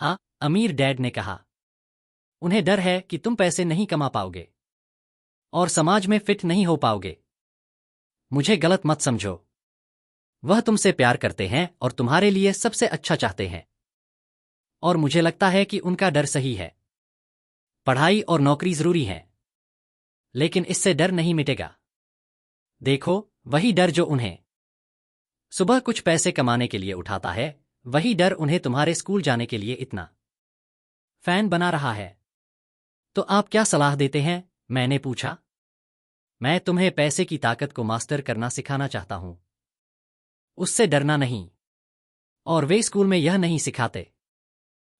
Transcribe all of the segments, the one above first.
हाँ, अमीर डैड ने कहा। उन्हें डर है कि तुम पैसे नहीं कमा पाओगे और समाज में फिट नहीं हो पाओगे। मुझे गलत मत समझो। वह तुमसे प्यार करते हैं और तुम्हारे लिए सबसे अच्छा चाहते हैं। और मुझे लगता है कि उनका डर सही है। पढ़ाई और नौकरी जरूरी है, लेकिन इससे डर नहीं मिटेगा। देखो, वही डर जो उन्हें सुबह कुछ पैसे कमाने के लिए उठाता है, वही डर उन्हें तुम्हारे स्कूल जाने के लिए इतना फैन बना रहा है। तो आप क्या सलाह देते हैं? मैंने पूछा। मैं तुम्हें पैसे की ताकत को मास्टर करना सिखाना चाहता हूं, उससे डरना नहीं। और वे स्कूल में यह नहीं सिखाते।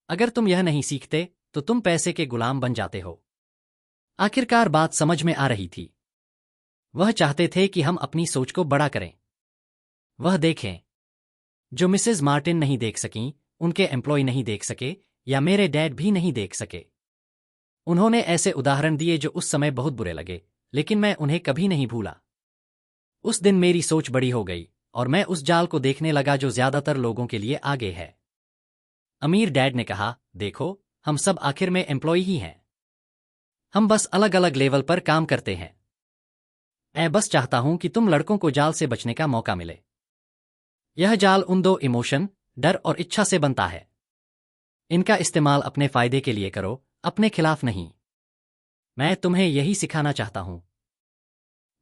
अगर तुम यह नहीं सीखते तो तुम पैसे के गुलाम बन जाते हो। आखिरकार बात समझ में आ रही थी। वह चाहते थे कि हम अपनी सोच को बड़ा करें। वह देखें जो मिसेस मार्टिन नहीं देख सकीं, उनके एम्प्लॉय नहीं देख सके, या मेरे डैड भी नहीं देख सके। उन्होंने ऐसे उदाहरण दिए जो उस समय बहुत बुरे लगे, लेकिन मैं उन्हें कभी नहीं भूला। उस दिन मेरी सोच बड़ी हो गई और मैं उस जाल को देखने लगा जो ज्यादातर लोगों के लिए आगे है। अमीर डैड ने कहा, देखो, हम सब आखिर में एम्प्लॉय ही हैं। हम बस अलग अलग लेवल पर काम करते हैं। मैं बस चाहता हूं कि तुम लड़कों को जाल से बचने का मौका मिले। यह जाल उन दो इमोशन, डर और इच्छा से बनता है। इनका इस्तेमाल अपने फायदे के लिए करो, अपने खिलाफ नहीं। मैं तुम्हें यही सिखाना चाहता हूं।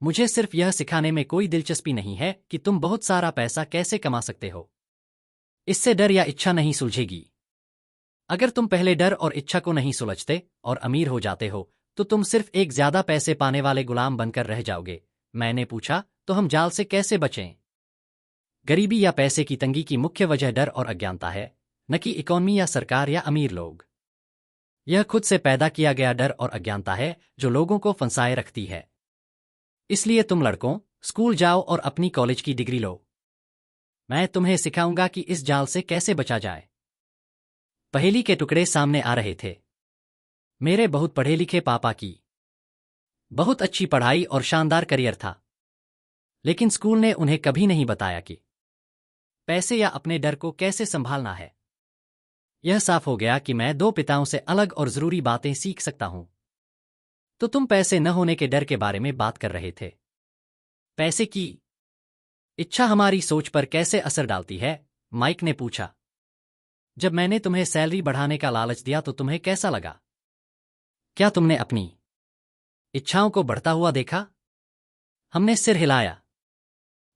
मुझे सिर्फ यह सिखाने में कोई दिलचस्पी नहीं है कि तुम बहुत सारा पैसा कैसे कमा सकते हो। इससे डर या इच्छा नहीं सुलझेगी। अगर तुम पहले डर और इच्छा को नहीं सुलझते और अमीर हो जाते हो, तो तुम सिर्फ एक ज्यादा पैसे पाने वाले गुलाम बनकर रह जाओगे। मैंने पूछा, तो हम जाल से कैसे बचें? गरीबी या पैसे की तंगी की मुख्य वजह डर और अज्ञानता है, न कि इकोनॉमी या सरकार या अमीर लोग। यह खुद से पैदा किया गया डर और अज्ञानता है जो लोगों को फंसाए रखती है। इसलिए तुम लड़कों, स्कूल जाओ और अपनी कॉलेज की डिग्री लो। मैं तुम्हें सिखाऊंगा कि इस जाल से कैसे बचा जाए। पहेली के टुकड़े सामने आ रहे थे। मेरे बहुत पढ़े लिखे पापा की बहुत अच्छी पढ़ाई और शानदार करियर था, लेकिन स्कूल ने उन्हें कभी नहीं बताया कि पैसे या अपने डर को कैसे संभालना है। यह साफ हो गया कि मैं दो पिताओं से अलग और जरूरी बातें सीख सकता हूं। तो तुम पैसे न होने के डर के बारे में बात कर रहे थे। पैसे की इच्छा हमारी सोच पर कैसे असर डालती है? माइक ने पूछा। जब मैंने तुम्हें सैलरी बढ़ाने का लालच दिया तो तुम्हें कैसा लगा? क्या तुमने अपनी इच्छाओं को बढ़ता हुआ देखा? हमने सिर हिलाया।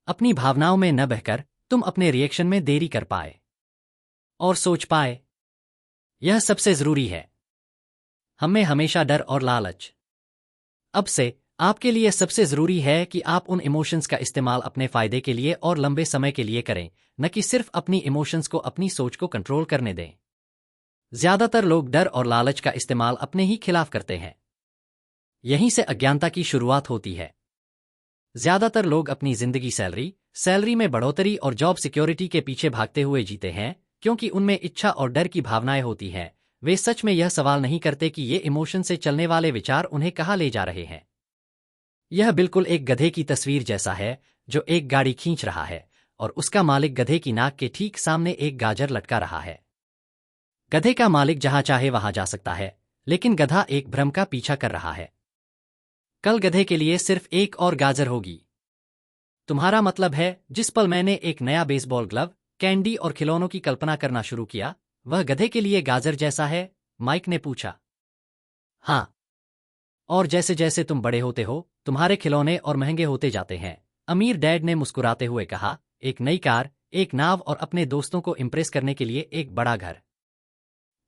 अपनी भावनाओं में न बहकर तुम अपने रिएक्शन में देरी कर पाए और सोच पाए। यह सबसे जरूरी है। हमें हमेशा डर और लालच। अब से आपके लिए सबसे जरूरी है कि आप उन इमोशंस का इस्तेमाल अपने फायदे के लिए और लंबे समय के लिए करें, न कि सिर्फ अपनी इमोशंस को अपनी सोच को कंट्रोल करने दें। ज्यादातर लोग डर और लालच का इस्तेमाल अपने ही खिलाफ करते हैं। यहीं से अज्ञानता की शुरुआत होती है। ज्यादातर लोग अपनी जिंदगी सैलरी में बढ़ोतरी और जॉब सिक्योरिटी के पीछे भागते हुए जीते हैं, क्योंकि उनमें इच्छा और डर की भावनाएं होती हैं। वे सच में यह सवाल नहीं करते कि ये इमोशन से चलने वाले विचार उन्हें कहाँ ले जा रहे हैं। यह बिल्कुल एक गधे की तस्वीर जैसा है जो एक गाड़ी खींच रहा है और उसका मालिक गधे की नाक के ठीक सामने एक गाजर लटका रहा है। गधे का मालिक जहां चाहे वहां जा सकता है, लेकिन गधा एक भ्रम का पीछा कर रहा है। कल गधे के लिए सिर्फ एक और गाजर होगी। तुम्हारा मतलब है, जिस पल मैंने एक नया बेसबॉल ग्लव, कैंडी और खिलौनों की कल्पना करना शुरू किया, वह गधे के लिए गाजर जैसा है? माइक ने पूछा। हाँ। और जैसे जैसे तुम बड़े होते हो, तुम्हारे खिलौने और महंगे होते जाते हैं। अमीर डैड ने मुस्कुराते हुए कहा, एक नई कार, एक नाव और अपने दोस्तों को इम्प्रेस करने के लिए एक बड़ा घर।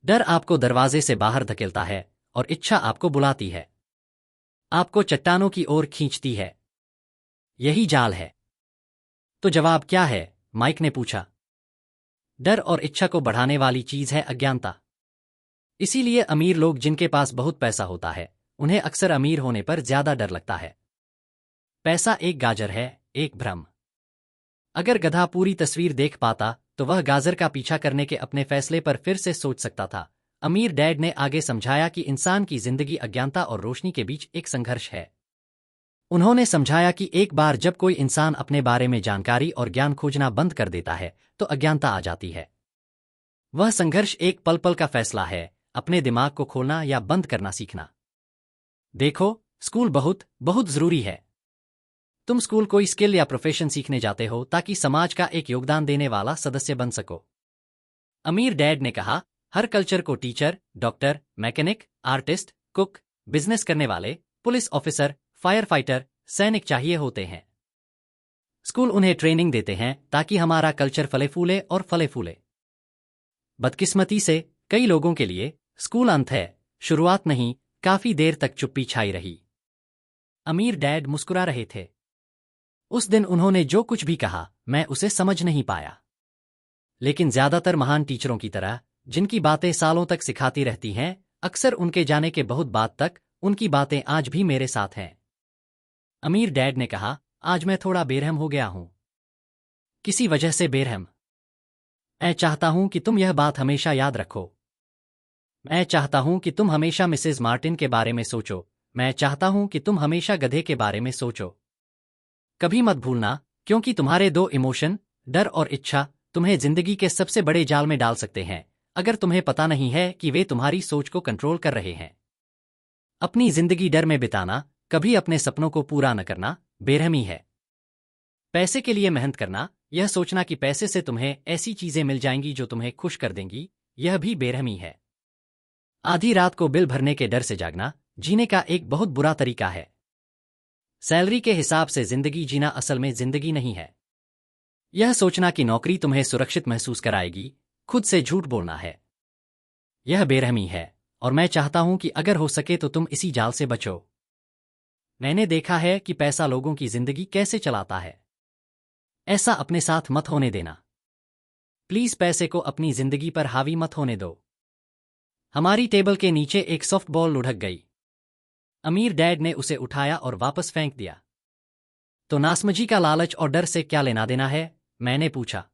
डर आपको दरवाजे से बाहर धकेलता है और इच्छा आपको बुलाती है, आपको चट्टानों की ओर खींचती है। यही जाल है। तो जवाब क्या है? माइक ने पूछा। डर और इच्छा को बढ़ाने वाली चीज है अज्ञानता। इसीलिए अमीर लोग जिनके पास बहुत पैसा होता है, उन्हें अक्सर अमीर होने पर ज्यादा डर लगता है। पैसा एक गाजर है, एक भ्रम। अगर गधा पूरी तस्वीर देख पाता तो वह गाजर का पीछा करने के अपने फैसले पर फिर से सोच सकता था। अमीर डैड ने आगे समझाया कि इंसान की जिंदगी अज्ञानता और रोशनी के बीच एक संघर्ष है। उन्होंने समझाया कि एक बार जब कोई इंसान अपने बारे में जानकारी और ज्ञान खोजना बंद कर देता है, तो अज्ञानता आ जाती है। वह संघर्ष एक पल पल का फैसला है, अपने दिमाग को खोलना या बंद करना सीखना। देखो, स्कूल बहुत बहुत जरूरी है। तुम स्कूल कोई स्किल या प्रोफेशन सीखने जाते हो ताकि समाज का एक योगदान देने वाला सदस्य बन सको। अमीर डैड ने कहा, हर कल्चर को teacher, doctor, mechanic, artist, cook, business करने वाले, पुलिस ऑफिसर, फायर फाइटर, सैनिक चाहिए होते हैं। स्कूल उन्हें ट्रेनिंग देते हैं ताकि हमारा कल्चर फले फूले और फले फूले। बदकिस्मती से कई लोगों के लिए स्कूल अंत है, शुरुआत नहीं। काफी देर तक चुप्पी छाई रही। अमीर डैड मुस्कुरा रहे थे। उस दिन उन्होंने जो कुछ भी कहा, मैं उसे समझ नहीं पाया। लेकिन ज्यादातर महान टीचरों की तरह, जिनकी बातें सालों तक सिखाती रहती हैं, अक्सर उनके जाने के बहुत बाद तक उनकी बातें आज भी मेरे साथ हैं। अमीर डैड ने कहा, आज मैं थोड़ा बेरहम हो गया हूं। किसी वजह से बेरहम। मैं चाहता हूं कि तुम यह बात हमेशा याद रखो। मैं चाहता हूं कि तुम हमेशा मिसेज मार्टिन के बारे में सोचो। मैं चाहता हूं कि तुम हमेशा गधे के बारे में सोचो। कभी मत भूलना, क्योंकि तुम्हारे दो इमोशन, डर और इच्छा, तुम्हें जिंदगी के सबसे बड़े जाल में डाल सकते हैं, अगर तुम्हें पता नहीं है कि वे तुम्हारी सोच को कंट्रोल कर रहे हैं। अपनी जिंदगी डर में बिताना, कभी अपने सपनों को पूरा न करना, बेरहमी है। पैसे के लिए मेहनत करना, यह सोचना कि पैसे से तुम्हें ऐसी चीजें मिल जाएंगी जो तुम्हें खुश कर देंगी, यह भी बेरहमी है। आधी रात को बिल भरने के डर से जागना, जीने का एक बहुत बुरा तरीका है। सैलरी के हिसाब से जिंदगी जीना असल में जिंदगी नहीं है। यह सोचना कि नौकरी तुम्हें सुरक्षित महसूस कराएगी, खुद से झूठ बोलना है। यह बेरहमी है, और मैं चाहता हूं कि अगर हो सके तो तुम इसी जाल से बचो। मैंने देखा है कि पैसा लोगों की जिंदगी कैसे चलाता है। ऐसा अपने साथ मत होने देना। प्लीज पैसे को अपनी जिंदगी पर हावी मत होने दो। हमारी टेबल के नीचे एक सॉफ्ट बॉल लुढ़क गई। अमीर डैड ने उसे उठाया और वापस फेंक दिया। तो नासमझी का लालच और डर से क्या लेना देना है? मैंने पूछा।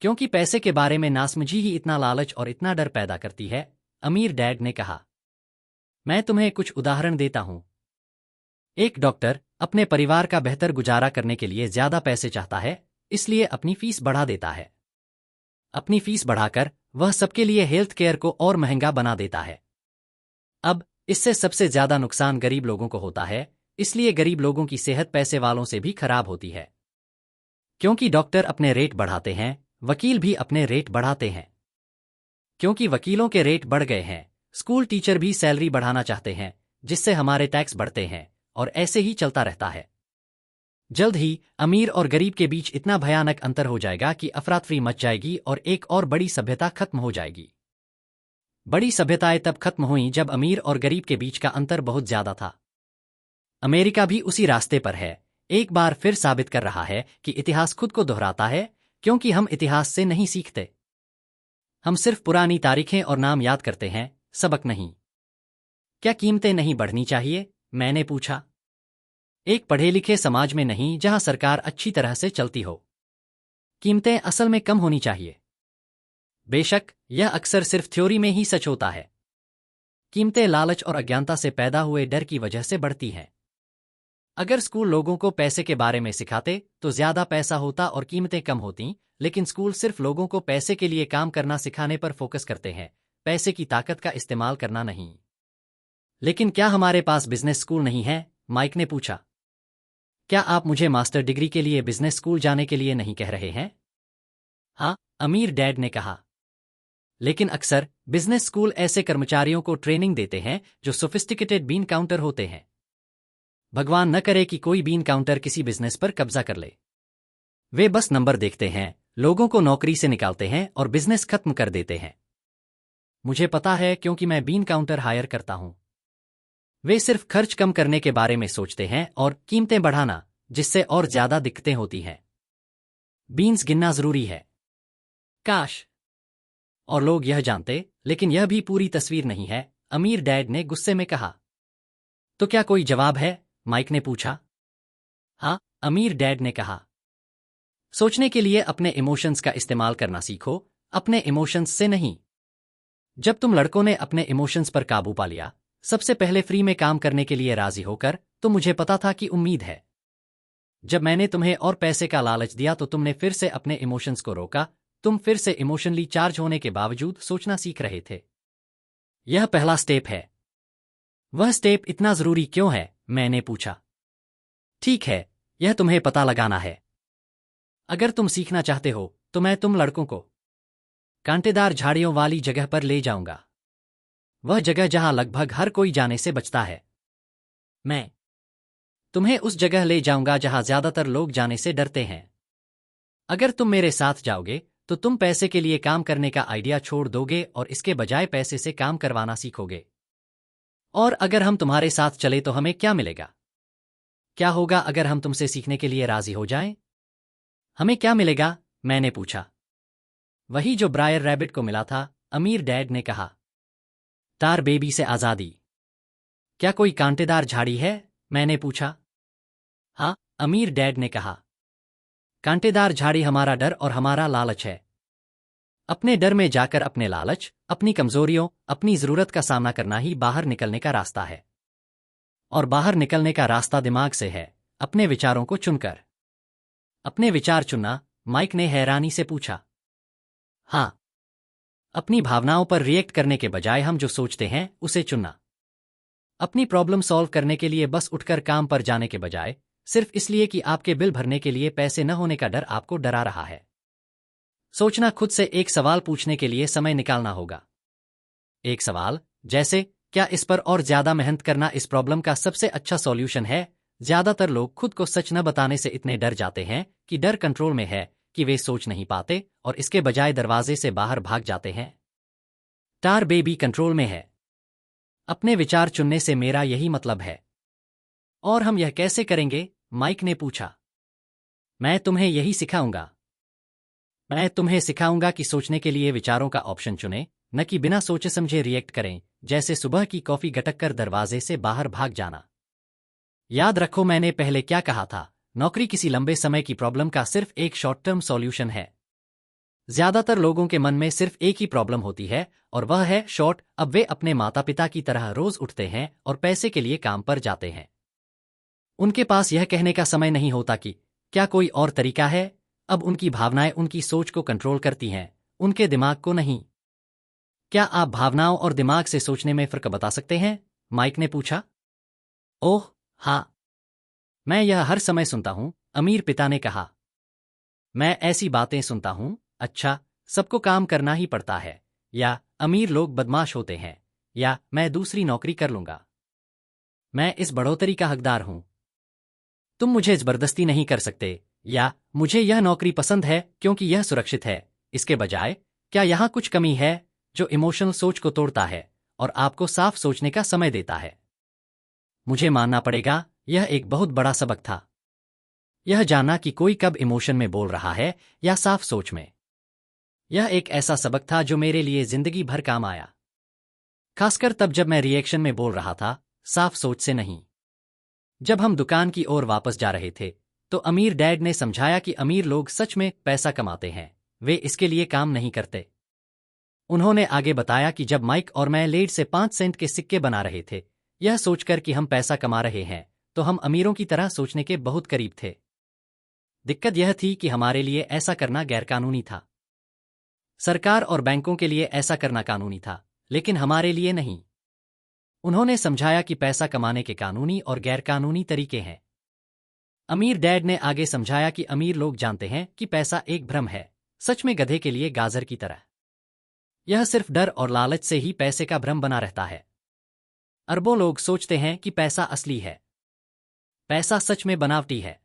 क्योंकि पैसे के बारे में नासमझी ही इतना लालच और इतना डर पैदा करती है, अमीर डैड ने कहा। मैं तुम्हें कुछ उदाहरण देता हूं। एक डॉक्टर अपने परिवार का बेहतर गुजारा करने के लिए ज्यादा पैसे चाहता है, इसलिए अपनी फीस बढ़ा देता है। अपनी फीस बढ़ाकर वह सबके लिए हेल्थ केयर को और महंगा बना देता है। अब इससे सबसे ज्यादा नुकसान गरीब लोगों को होता है, इसलिए गरीब लोगों की सेहत पैसे वालों से भी खराब होती है। क्योंकि डॉक्टर अपने रेट बढ़ाते हैं, वकील भी अपने रेट बढ़ाते हैं। क्योंकि वकीलों के रेट बढ़ गए हैं, स्कूल टीचर भी सैलरी बढ़ाना चाहते हैं, जिससे हमारे टैक्स बढ़ते हैं, और ऐसे ही चलता रहता है। जल्द ही अमीर और गरीब के बीच इतना भयानक अंतर हो जाएगा कि अफरातफरी मच जाएगी और एक और बड़ी सभ्यता खत्म हो जाएगी। बड़ी सभ्यताएं तब खत्म हुईं जब अमीर और गरीब के बीच का अंतर बहुत ज्यादा था। अमेरिका भी उसी रास्ते पर है, एक बार फिर साबित कर रहा है कि इतिहास खुद को दोहराता है, क्योंकि हम इतिहास से नहीं सीखते। हम सिर्फ पुरानी तारीखें और नाम याद करते हैं, सबक नहीं। क्या कीमतें नहीं बढ़नी चाहिए? मैंने पूछा। एक पढ़े लिखे समाज में नहीं, जहां सरकार अच्छी तरह से चलती हो। कीमतें असल में कम होनी चाहिए। बेशक यह अक्सर सिर्फ थ्योरी में ही सच होता है। कीमतें लालच और अज्ञानता से पैदा हुए डर की वजह से बढ़ती हैं। अगर स्कूल लोगों को पैसे के बारे में सिखाते तो ज्यादा पैसा होता और कीमतें कम होती, लेकिन स्कूल सिर्फ लोगों को पैसे के लिए काम करना सिखाने पर फोकस करते हैं, पैसे की ताकत का इस्तेमाल करना नहीं। लेकिन क्या हमारे पास बिजनेस स्कूल नहीं है? माइक ने पूछा। क्या आप मुझे मास्टर डिग्री के लिए बिजनेस स्कूल जाने के लिए नहीं कह रहे हैं? हाँ, अमीर डैड ने कहा। लेकिन अक्सर बिजनेस स्कूल ऐसे कर्मचारियों को ट्रेनिंग देते हैं जो सोफिस्टिकेटेड बीन काउंटर होते हैं। भगवान न करे कि कोई बीन काउंटर किसी बिजनेस पर कब्जा कर ले। वे बस नंबर देखते हैं, लोगों को नौकरी से निकालते हैं और बिजनेस खत्म कर देते हैं। मुझे पता है, क्योंकि मैं बीन काउंटर हायर करता हूं। वे सिर्फ खर्च कम करने के बारे में सोचते हैं और कीमतें बढ़ाना, जिससे और ज्यादा दिक्कतें होती हैं। बीन्स गिनना जरूरी है। काश और लोग यह जानते, लेकिन यह भी पूरी तस्वीर नहीं है, अमीर डैड ने गुस्से में कहा। तो क्या कोई जवाब है? माइक ने पूछा। हाँ, अमीर डैड ने कहा। सोचने के लिए अपने इमोशंस का इस्तेमाल करना सीखो, अपने इमोशंस से नहीं। जब तुम लड़कों ने अपने इमोशंस पर काबू पा लिया, सबसे पहले फ्री में काम करने के लिए राजी होकर, तो मुझे पता था कि उम्मीद है। जब मैंने तुम्हें और पैसे का लालच दिया तो तुमने फिर से अपने इमोशंस को रोका, तुम फिर से इमोशनली चार्ज होने के बावजूद सोचना सीख रहे थे। यह पहला स्टेप है। वह स्टेप इतना जरूरी क्यों है? मैंने पूछा। ठीक है, यह तुम्हें पता लगाना है। अगर तुम सीखना चाहते हो तो मैं तुम लड़कों को कांटेदार झाड़ियों वाली जगह पर ले जाऊंगा। वह जगह जहां लगभग हर कोई जाने से बचता है। मैं तुम्हें उस जगह ले जाऊंगा जहां ज्यादातर लोग जाने से डरते हैं। अगर तुम मेरे साथ जाओगे तो तुम पैसे के लिए काम करने का आइडिया छोड़ दोगे और इसके बजाय पैसे से काम करवाना सीखोगे। और अगर हम तुम्हारे साथ चले तो हमें क्या मिलेगा? क्या होगा अगर हम तुमसे सीखने के लिए राजी हो जाएं? हमें क्या मिलेगा? मैंने पूछा। वही जो ब्रायर रैबिट को मिला था, अमीर डैड ने कहा। टार बेबी से आजादी। क्या कोई कांटेदार झाड़ी है? मैंने पूछा। हाँ, अमीर डैड ने कहा। कांटेदार झाड़ी हमारा डर और हमारा लालच है। अपने डर में जाकर अपने लालच, अपनी कमजोरियों, अपनी जरूरत का सामना करना ही बाहर निकलने का रास्ता है। और बाहर निकलने का रास्ता दिमाग से है, अपने विचारों को चुनकर। अपने विचार चुनना? माइक ने हैरानी से पूछा। हाँ, अपनी भावनाओं पर रिएक्ट करने के बजाय हम जो सोचते हैं उसे चुनना। अपनी प्रॉब्लम सॉल्व करने के लिए बस उठकर काम पर जाने के बजाय सिर्फ इसलिए कि आपके बिल भरने के लिए पैसे न होने का डर आपको डरा रहा है। सोचना, खुद से एक सवाल पूछने के लिए समय निकालना होगा। एक सवाल जैसे, क्या इस पर और ज्यादा मेहनत करना इस प्रॉब्लम का सबसे अच्छा सॉल्यूशन है? ज्यादातर लोग खुद को सच न बताने से इतने डर जाते हैं कि डर कंट्रोल में है कि वे सोच नहीं पाते और इसके बजाय दरवाजे से बाहर भाग जाते हैं। टार बेबी कंट्रोल में है। अपने विचार चुनने से मेरा यही मतलब है। और हम यह कैसे करेंगे? माइक ने पूछा। मैं तुम्हें यही सिखाऊंगा। मैं तुम्हें सिखाऊंगा कि सोचने के लिए विचारों का ऑप्शन चुनें, न कि बिना सोचे समझे रिएक्ट करें, जैसे सुबह की कॉफी गटक कर दरवाजे से बाहर भाग जाना। याद रखो मैंने पहले क्या कहा था, नौकरी किसी लंबे समय की प्रॉब्लम का सिर्फ एक शॉर्ट टर्म सॉल्यूशन है। ज्यादातर लोगों के मन में सिर्फ एक ही प्रॉब्लम होती है और वह है शॉर्ट। अब वे अपने माता पिता की तरह रोज उठते हैं और पैसे के लिए काम पर जाते हैं। उनके पास यह कहने का समय नहीं होता कि क्या कोई और तरीका है। अब उनकी भावनाएं उनकी सोच को कंट्रोल करती हैं, उनके दिमाग को नहीं। क्या आप भावनाओं और दिमाग से सोचने में फर्क बता सकते हैं? माइक ने पूछा। ओह हाँ, मैं यह हर समय सुनता हूं, अमीर पिता ने कहा। मैं ऐसी बातें सुनता हूं, अच्छा, सबको काम करना ही पड़ता है, या अमीर लोग बदमाश होते हैं, या मैं दूसरी नौकरी कर लूंगा। मैं इस बढ़ोतरी का हकदार हूं। तुम मुझे जबरदस्ती नहीं कर सकते, या मुझे यह नौकरी पसंद है क्योंकि यह सुरक्षित है। इसके बजाय, क्या यहां कुछ कमी है जो इमोशनल सोच को तोड़ता है और आपको साफ सोचने का समय देता है? मुझे मानना पड़ेगा, यह एक बहुत बड़ा सबक था। यह जानना कि कोई कब इमोशन में बोल रहा है या साफ सोच में। यह एक ऐसा सबक था जो मेरे लिए जिंदगी भर काम आया। खासकर तब जब मैं रिएक्शन में बोल रहा था, साफ सोच से नहीं। जब हम दुकान की ओर वापस जा रहे थे तो अमीर डैड ने समझाया कि अमीर लोग सच में पैसा कमाते हैं, वे इसके लिए काम नहीं करते। उन्होंने आगे बताया कि जब माइक और मैं लेड से 5 सेंट के सिक्के बना रहे थे, यह सोचकर कि हम पैसा कमा रहे हैं, तो हम अमीरों की तरह सोचने के बहुत करीब थे। दिक्कत यह थी कि हमारे लिए ऐसा करना गैरकानूनी था। सरकार और बैंकों के लिए ऐसा करना कानूनी था, लेकिन हमारे लिए नहीं। उन्होंने समझाया कि पैसा कमाने के कानूनी और गैरकानूनी तरीके हैं। अमीर डैड ने आगे समझाया कि अमीर लोग जानते हैं कि पैसा एक भ्रम है, सच में गधे के लिए गाजर की तरह। यह सिर्फ डर और लालच से ही पैसे का भ्रम बना रहता है। अरबों लोग सोचते हैं कि पैसा असली है। पैसा सच में बनावटी है।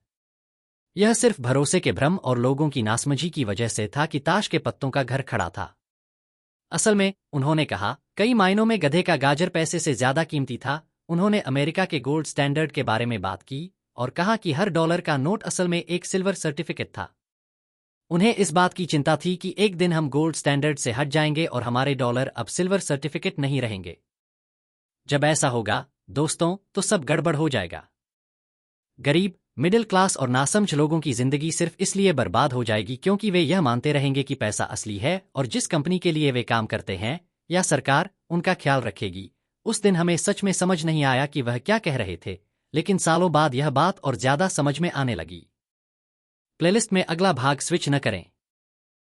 यह सिर्फ भरोसे के भ्रम और लोगों की नासमझी की वजह से था कि ताश के पत्तों का घर खड़ा था। असल में, उन्होंने कहा, कई मायनों में गधे का गाजर पैसे से ज्यादा कीमती था। उन्होंने अमेरिका के गोल्ड स्टैंडर्ड के बारे में बात की और कहा कि हर डॉलर का नोट असल में एक सिल्वर सर्टिफिकेट था। उन्हें इस बात की चिंता थी कि एक दिन हम गोल्ड स्टैंडर्ड से हट जाएंगे और हमारे डॉलर अब सिल्वर सर्टिफिकेट नहीं रहेंगे। जब ऐसा होगा, दोस्तों, तो सब गड़बड़ हो जाएगा। गरीब, मिडिल क्लास और नासमझ लोगों की जिंदगी सिर्फ इसलिए बर्बाद हो जाएगी क्योंकि वे यह मानते रहेंगे कि पैसा असली है और जिस कंपनी के लिए वे काम करते हैं या सरकार उनका ख्याल रखेगी। उस दिन हमें सच में समझ नहीं आया कि वह क्या कह रहे थे, लेकिन सालों बाद यह बात और ज्यादा समझ में आने लगी। प्लेलिस्ट में अगला भाग स्विच न करें।